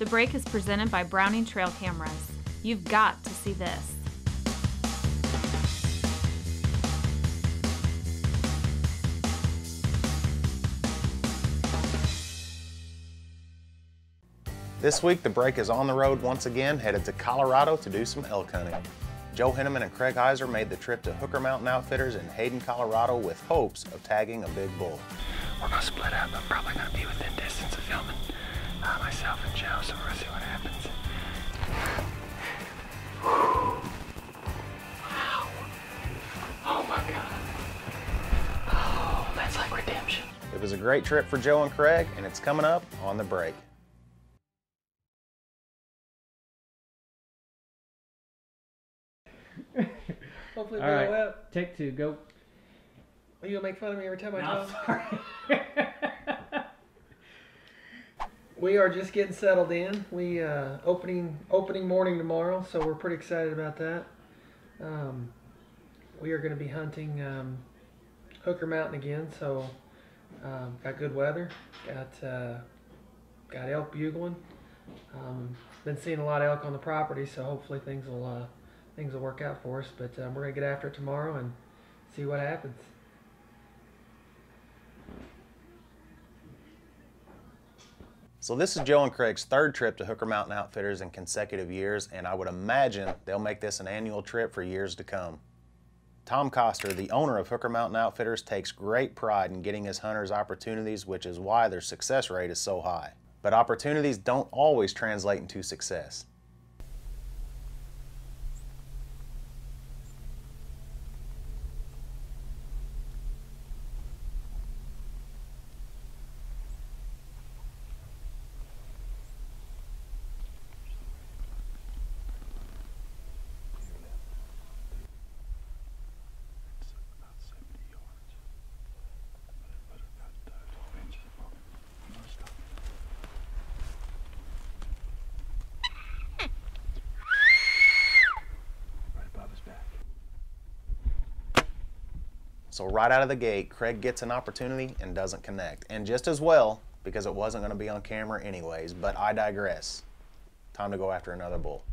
The break is presented by Browning Trail Cameras. You've got to see this. This week, the break is on the road once again, headed to Colorado to do some elk hunting. Joe Hennemann and Craig Heisserer made the trip to Hooker Mountain Outfitters in Hayden, Colorado with hopes of tagging a big bull. We're going to split up. I'm probably going to be within distance of filming myself and Joe, so we're going to see what happens. Wow. Oh my God. Oh, that's like redemption. It was a great trip for Joe and Craig, and it's coming up on the break. Hopefully All we right, go up. take two, go. Are you gonna make fun of me every time I No, talk? sorry. We are just getting settled in. We opening morning tomorrow, so we're pretty excited about that. We are going to be hunting Hooker Mountain again, so got good weather. Got elk bugling. Been seeing a lot of elk on the property, so hopefully things will work out for us. But we're gonna get after it tomorrow and see what happens. So this is Joe and Craig's third trip to Hooker Mountain Outfitters in consecutive years, and I would imagine they'll make this an annual trip for years to come. Tom Coster, the owner of Hooker Mountain Outfitters, takes great pride in getting his hunters opportunities, which is why their success rate is so high. But opportunities don't always translate into success. So right out of the gate, Craig gets an opportunity and doesn't connect. And just as well, because it wasn't going to be on camera anyways, but I digress. Time to go after another bull.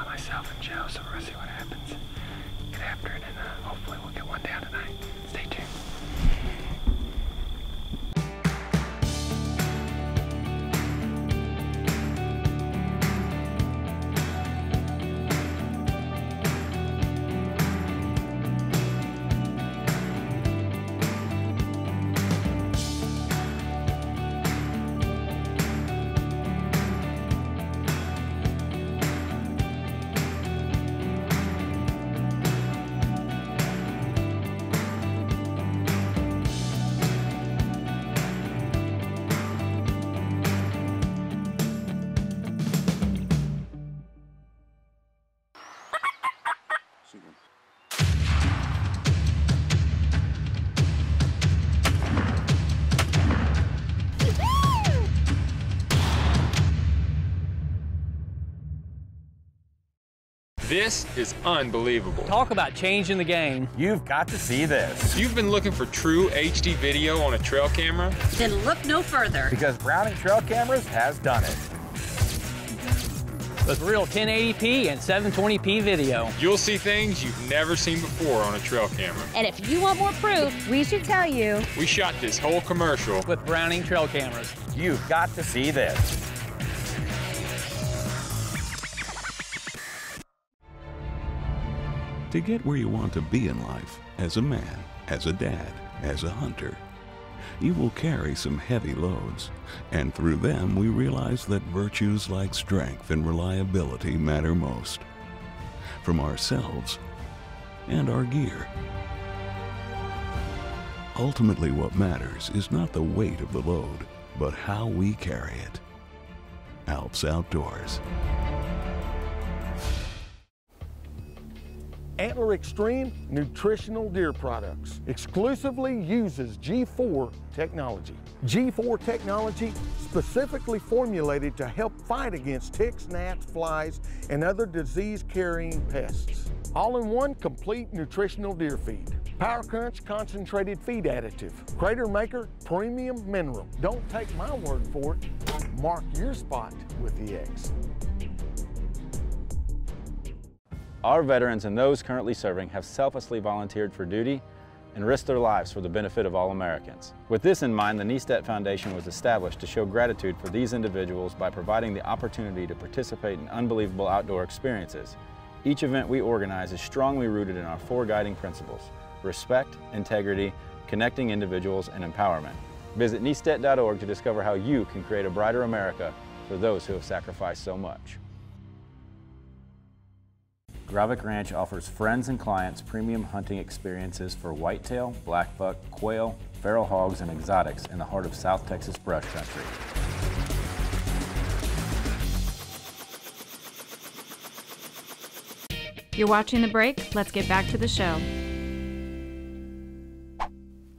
Myself and Joe, so we're gonna see what happens. Get after it, and hopefully we'll get one down tonight. Stay tuned. This is unbelievable. Talk about changing the game. You've got to see this. If you've been looking for true HD video on a trail camera, then look no further. Because Browning Trail Cameras has done it. With real 1080p and 720p video. You'll see things you've never seen before on a trail camera. And if you want more proof, we should tell you. We shot this whole commercial with Browning Trail Cameras. You've got to see this. To get where you want to be in life, as a man, as a dad, as a hunter, you will carry some heavy loads, and through them we realize that virtues like strength and reliability matter most, from ourselves and our gear. Ultimately, what matters is not the weight of the load, but how we carry it. Alps Outdoors. Antler-x-treme nutritional deer products exclusively uses G4 technology. G4 technology specifically formulated to help fight against ticks, gnats, flies, and other disease-carrying pests. All-in-one complete nutritional deer feed. Power Crunch concentrated feed additive. Crater Maker premium mineral. Don't take my word for it. Mark your spot with the X. Our veterans and those currently serving have selflessly volunteered for duty and risked their lives for the benefit of all Americans. With this in mind, the Niestedt Foundation was established to show gratitude for these individuals by providing the opportunity to participate in unbelievable outdoor experiences. Each event we organize is strongly rooted in our 4 guiding principles: respect, integrity, connecting individuals, and empowerment. Visit niestedt.org to discover how you can create a brighter America for those who have sacrificed so much. Gravik Ranch offers friends and clients premium hunting experiences for whitetail, blackbuck, quail, feral hogs, and exotics in the heart of South Texas brush country. You're watching The Break. Let's get back to the show.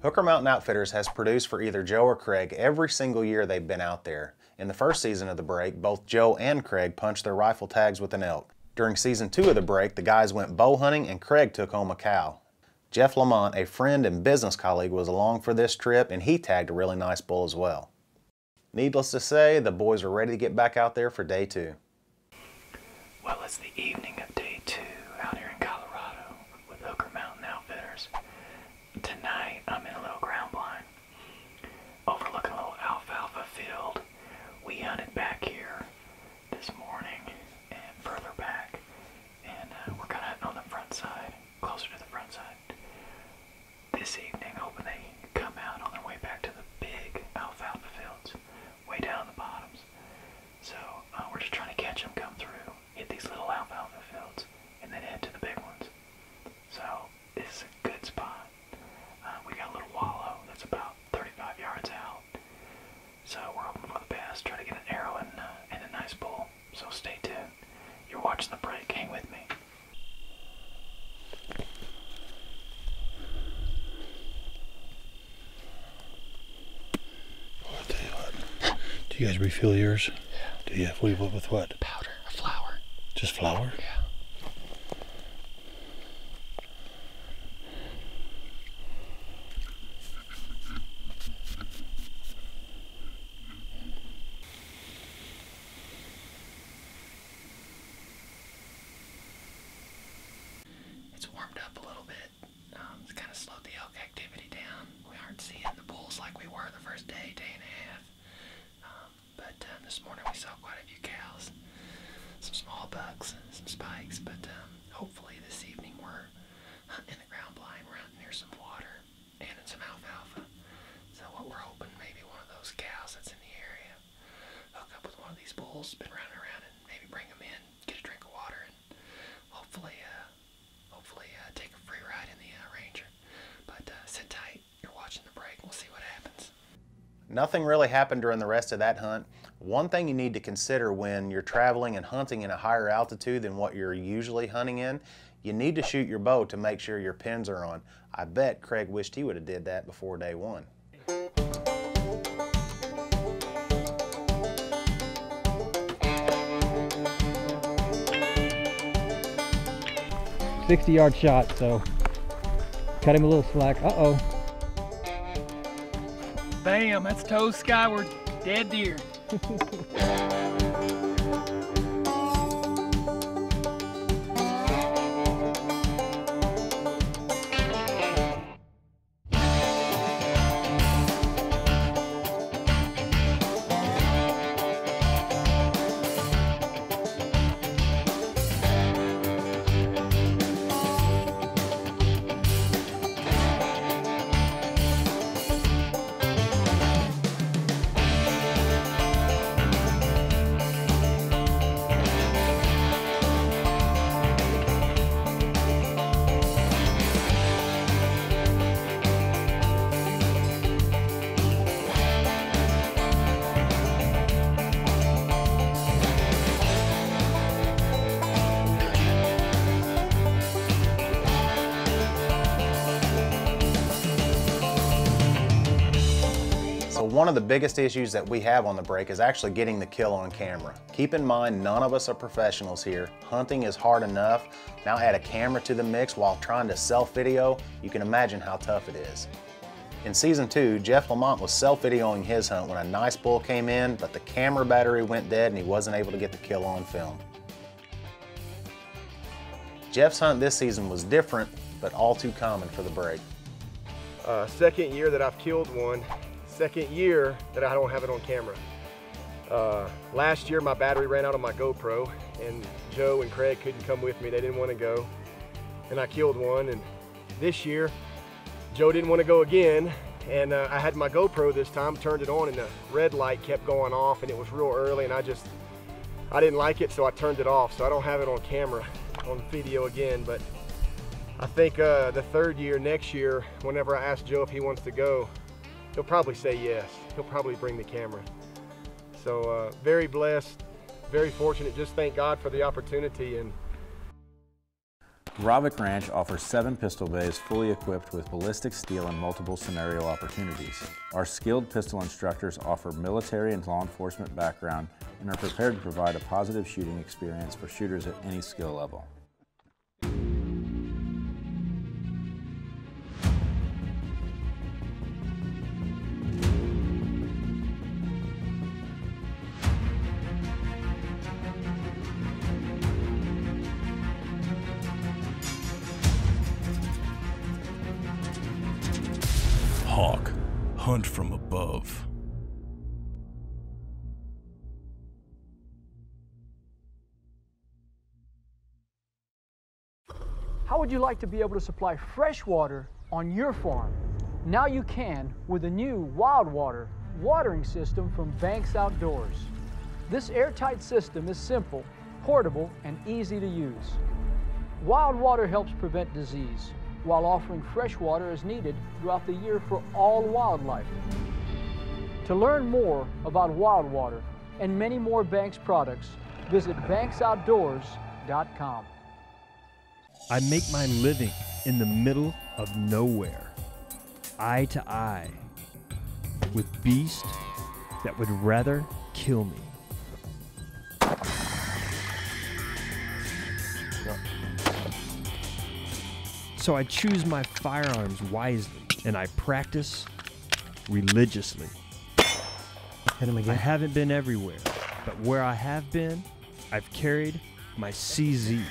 Hooker Mountain Outfitters has produced for either Joe or Craig every single year they've been out there. In the first season of The Break, both Joe and Craig punched their rifle tags with an elk. During season 2 of The Break, the guys went bow hunting and Craig took home a cow. Jeff Lamont, a friend and business colleague, was along for this trip and he tagged a really nice bull as well. Needless to say, the boys are ready to get back out there for day 2. Well, it's the evening of day 2 out here in Colorado with Hooker Mountain Outfitters. Tonight, I'm in a little ground blind overlooking a little alfalfa field. We hunted back here this morning and further back, and we're kind of hunting on the front side, closer to the front side. This evening, hoping they come out on their way back to the big alfalfa fields, way down the bottoms. So we're just trying to catch them come through, hit these little alfalfa fields, and then head to the big ones. So this is a good spot. We got a little wallow that's about 35 yards out. So we're hoping for the best, try to get an arrow and a nice bull. So stay tuned. You're watching The Break. Hang with me. I'll tell you what. Do you guys refill yours? Yeah. Do you? With what? Powder, flour. Just flour? Yeah. It's warmed up a little bit. It's kind of slowed the elk activity down. We aren't seeing the bulls like we were the first day and a half. But this morning we saw quite a few cows, some small bucks, some spikes. But hopefully this evening we're hunting in the ground blind. We're hunting near some water and in some alfalfa. So what we're hoping, maybe one of those cows that's in the area, hook up with one of these bulls, been running around, and maybe bring them in, get a drink of water, and hopefully take a free ride in the Ranger. But sit tight, you're watching The Break, we'll see what happens. Nothing really happened during the rest of that hunt. One thing you need to consider when you're traveling and hunting in a higher altitude than what you're usually hunting in, you need to shoot your bow to make sure your pins are on. I bet Craig wished he would have did that before day 1. 60-yard shot, so cut him a little slack. Uh-oh. Bam, that's toes skyward, dead deer. One of the biggest issues that we have on the break is actually getting the kill on camera. Keep in mind, none of us are professionals here. Hunting is hard enough. Now add a camera to the mix while trying to self-video. You can imagine how tough it is. In season 2, Jeff Lamont was self-videoing his hunt when a nice bull came in, but the camera battery went dead and he wasn't able to get the kill on film. Jeff's hunt this season was different, but all too common for the break. Second year that I've killed one. Second year that I don't have it on camera. Last year my battery ran out on my GoPro and Joe and Craig couldn't come with me. They didn't want to go. And I killed one. And this year, Joe didn't want to go again. And I had my GoPro this time, turned it on and the red light kept going off and it was real early and I didn't like it, so I turned it off. So I don't have it on camera, on video again. But I think the third year, next year, whenever I ask Joe if he wants to go, he'll probably say yes. He'll probably bring the camera. So very blessed, very fortunate. Just thank God for the opportunity. And Robick Ranch offers 7 pistol bays fully equipped with ballistic steel and multiple scenario opportunities. Our skilled pistol instructors offer military and law enforcement background and are prepared to provide a positive shooting experience for shooters at any skill level. Hawk, hunt from above. How would you like to be able to supply fresh water on your farm? Now you can with a new Wild Water watering system from Banks Outdoors. This airtight system is simple, portable, and easy to use. Wild Water helps prevent disease, while offering fresh water as needed throughout the year for all wildlife. To learn more about Wild Water and many more Banks products, visit BanksOutdoors.com. I make my living in the middle of nowhere, eye to eye, with beasts that would rather kill me. So I choose my firearms wisely, and I practice religiously. Hit him again. I haven't been everywhere, but where I have been, I've carried my CZ.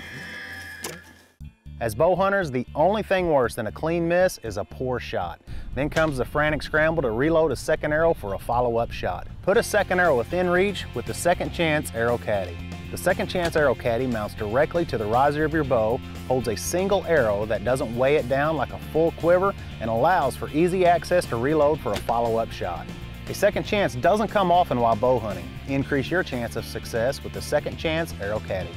As bow hunters, the only thing worse than a clean miss is a poor shot. Then comes the frantic scramble to reload a second arrow for a follow-up shot. Put a second arrow within reach with the Second Chance Arrow Caddy. The Second Chance Arrow Caddy mounts directly to the riser of your bow, holds a single arrow that doesn't weigh it down like a full quiver, and allows for easy access to reload for a follow-up shot. A second chance doesn't come often while bow hunting. Increase your chance of success with the Second Chance Arrow Caddy.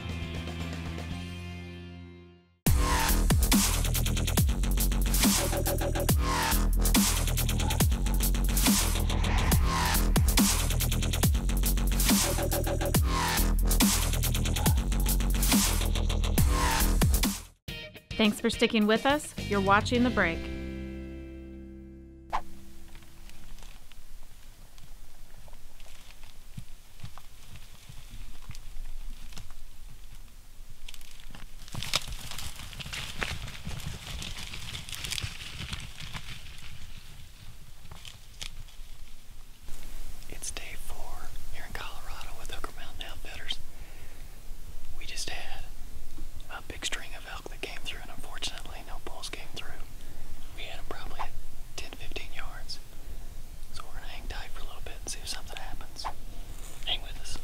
Thanks for sticking with us. You're watching The Break. big string of elk that came through, and unfortunately no bulls came through. We had them probably at 10 to 15 yards. So we're gonna hang tight for a little bit and see if something happens. Hang with us.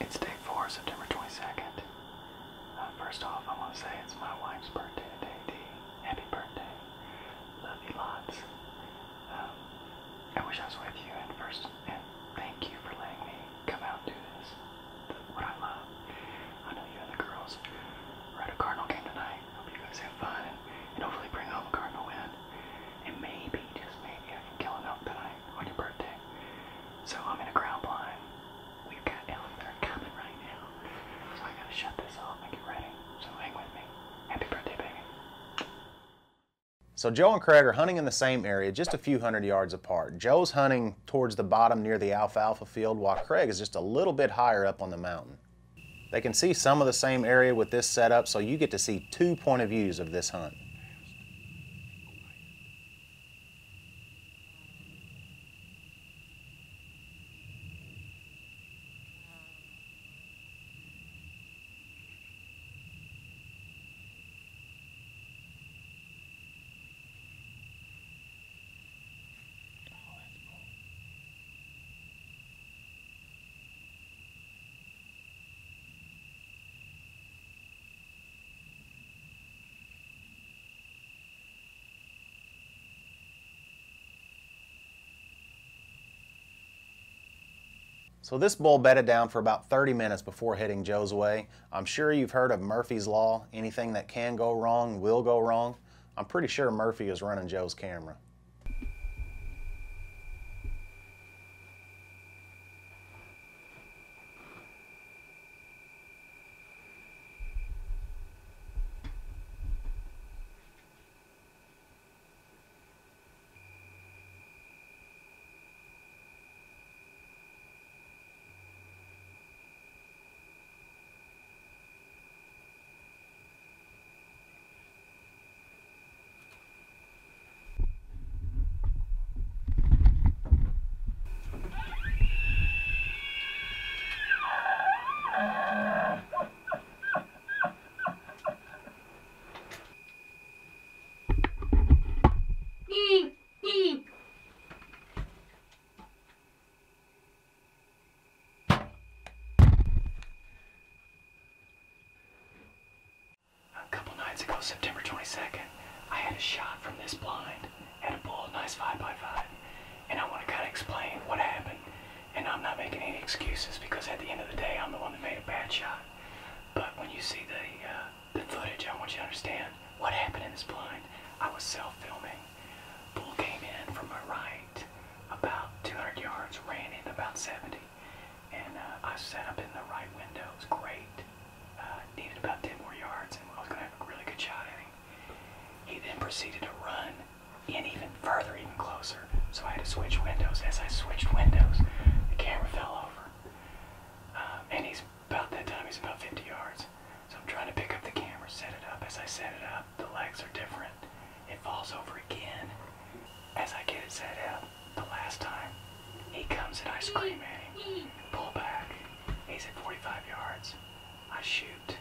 It's day 4, September 22nd. First off, I want to say it's my wife's birthday today, Dee. Happy birthday. Love you lots. I wish I was with you, and thank you for letting me come out and do this. What I love. I know you and the girls are at a Cardinal game tonight. Hope you guys have fun and hopefully bring home a Cardinal win. And maybe, just maybe, I can kill an elk tonight on your birthday. So I'm in a ground blind. We've got elk that are coming right now. So I gotta shut this off and get ready. So hang with me. Happy birthday, baby. So Joe and Craig are hunting in the same area, just a few hundred yards apart. Joe's hunting towards the bottom near the alfalfa field, while Craig is just a little bit higher up on the mountain. They can see some of the same area with this setup, so you get to see 2 point of views of this hunt. So this bull bedded down for about 30 minutes before heading Joe's way. I'm sure you've heard of Murphy's Law. Anything that can go wrong will go wrong. I'm pretty sure Murphy is running Joe's camera. September 22nd, I had a shot from this blind, had a bull, nice 5x5, and I want to kind of explain what happened. And I'm not making any excuses because at the end of the day, I'm the one that made a bad shot. But when you see the footage, I want you to understand what happened in this blind. I was self-filming. Bull came in from my right about 200 yards, ran in about 70, and I set up in the right window. It was great. Needed about 10 more yards, and I was going to have a really good shot at him. He then proceeded to run in even further, even closer. So I had to switch windows. As I switched windows, the camera fell over. And about that time, he's about 50 yards. So I'm trying to pick up the camera, set it up. As I set it up, the legs are different. It falls over again. As I get it set up, the last time, he comes and I scream at him, pull back. He's at 45 yards. I shoot,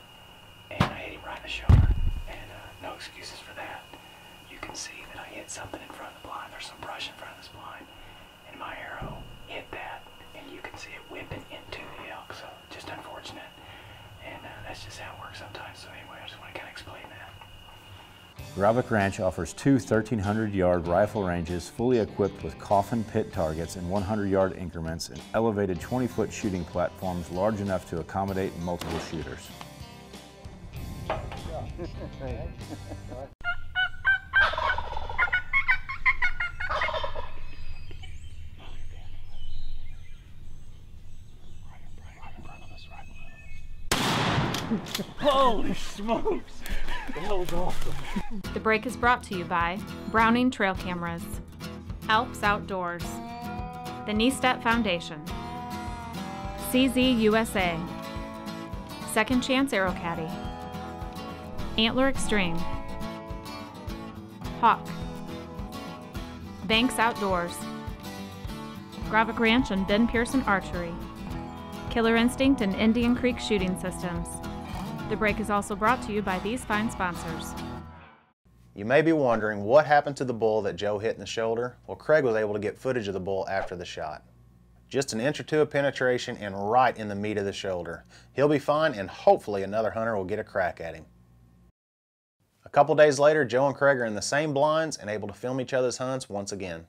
and I hit him right in the shoulder, and no excuses for that. You can see that I hit something in front of the blind. There's some brush in front of this blind, and my arrow hit that, and you can see it whipping into the elk, so just unfortunate, and that's just how it works sometimes. So anyway, I just want to kind of explain that. Gravic Ranch offers 2 1,300-yard rifle ranges fully equipped with coffin pit targets in 100-yard increments and elevated 20-foot shooting platforms large enough to accommodate multiple shooters. Holy smokes! That was awesome. The break is brought to you by Browning Trail Cameras, Alps Outdoors, the Niestat Foundation, CZ USA, Second Chance Aero Caddy, Antler-X-Treme, Hawk, Banks Outdoors, Gravic Ranch and Ben Pearson Archery, Killer Instinct and Indian Creek Shooting Systems. The break is also brought to you by these fine sponsors. You may be wondering what happened to the bull that Joe hit in the shoulder. Well, Craig was able to get footage of the bull after the shot. Just an inch or two of penetration and right in the meat of the shoulder. He'll be fine, and hopefully another hunter will get a crack at him. A couple days later, Joe and Craig are in the same blinds and able to film each other's hunts once again.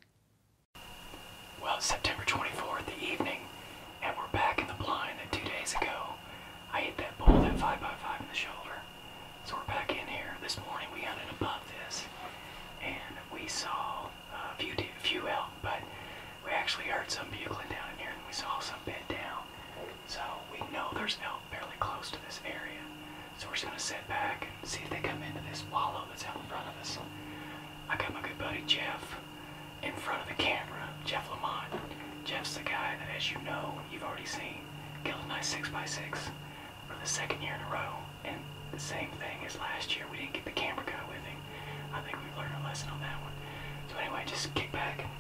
Well, it's September 24th, the evening, and we're back in the blind that 2 days ago. I hit that bull, that 5x5 in the shoulder. So we're back in here. This morning we hunted above this, and we saw a few elk, but we actually heard some bugling down in here, and we saw some bed down. So we know there's elk fairly close to this area. So we're just going to sit back and see if they come into this wallow that's out in front of us. I got my good buddy Jeff in front of the camera, Jeff Lamont. Jeff's the guy that, as you know, you've already seen, killed a nice 6x6 for the second year in a row. And the same thing as last year, we didn't get the camera guy with him. I think we've learned a lesson on that one. So anyway, just kick back, and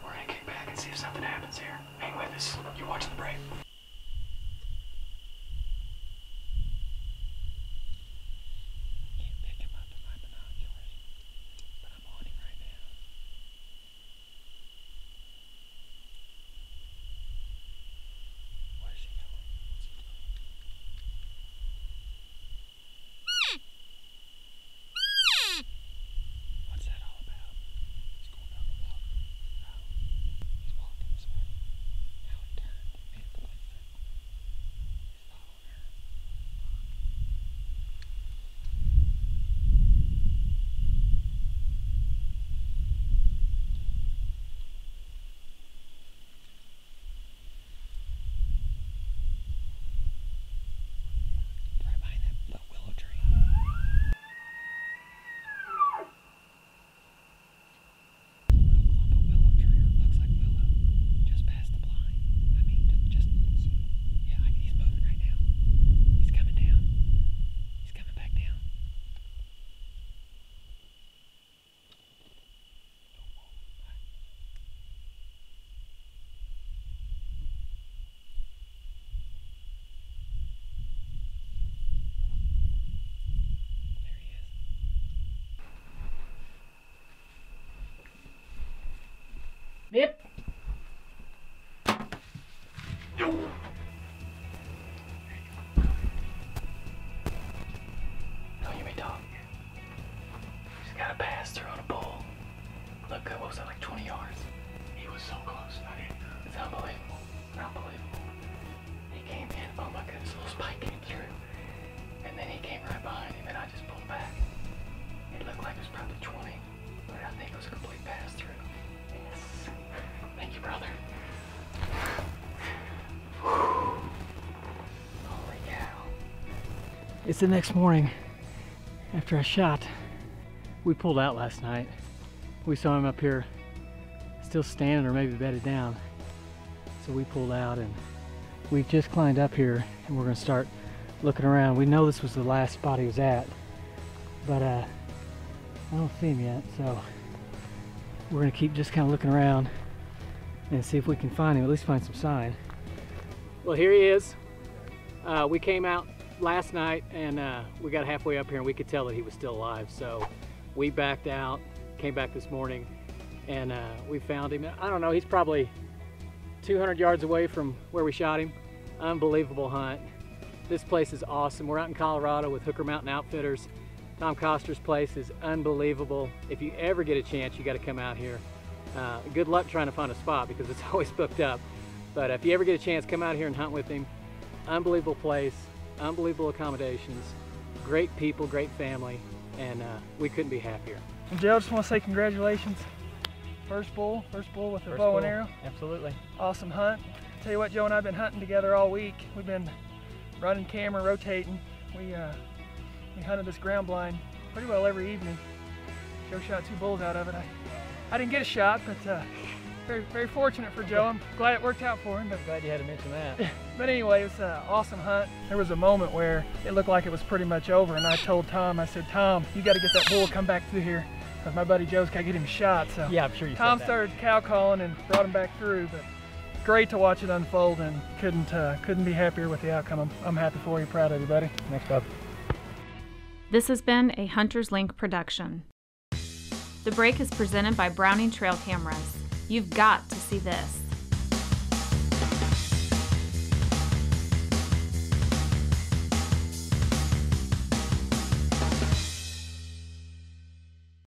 we're going to kick back and see if something happens here. Hang with us. You're watching the break. Yep. Don't you may talk. She's got a pass through on a bull. Look, what was that, like 20 yards? He was so close. It's unbelievable. Unbelievable. He came in, oh my goodness, a little spike came through. And then he came right behind him, and I just pulled back. It looked like it was probably 20, but I think it was a complete pass through. Yes. Thank you, brother. Holy cow. It's the next morning after I shot. We pulled out last night. We saw him up here still standing or maybe bedded down. So we pulled out, and we've just climbed up here, and we're gonna start looking around. We know this was the last spot he was at, but I don't see him yet, so we're gonna keep just kind of looking around and see if we can find him, at least find some sign. Well, here he is. We came out last night, and we got halfway up here, and we could tell that he was still alive, so we backed out, came back this morning, and we found him. I don't know, he's probably 200 yards away from where we shot him. Unbelievable hunt. This place is awesome. We're out in Colorado with Hooker Mountain Outfitters. Tom Koster's place is unbelievable. If you ever get a chance, you got to come out here. Good luck trying to find a spot because it's always booked up. But if you ever get a chance, come out here and hunt with him. Unbelievable place, unbelievable accommodations, great people, great family, and we couldn't be happier. Well, Joe, I just want to say congratulations. First bull with a bow and arrow. Absolutely. Awesome hunt. Tell you what, Joe and I have been hunting together all week. We've been running camera, rotating. We hunted this ground blind pretty well every evening. Joe shot 2 bulls out of it. I didn't get a shot, but very fortunate for Joe. I'm glad it worked out for him. But Glad you had to mention that. But anyway, it was an awesome hunt. There was a moment where it looked like it was pretty much over, and I told Tom, I said, Tom, you got to get that bull come back through here, because my buddy Joe's got to get him shot. So yeah, I'm sure you Tom said that. started cow calling and brought him back through, but great to watch it unfold, and couldn't be happier with the outcome. I'm happy for you, proud of you, buddy. Thanks, bud. This has been a Hunters Link production. The break is presented by Browning Trail Cameras. You've got to see this.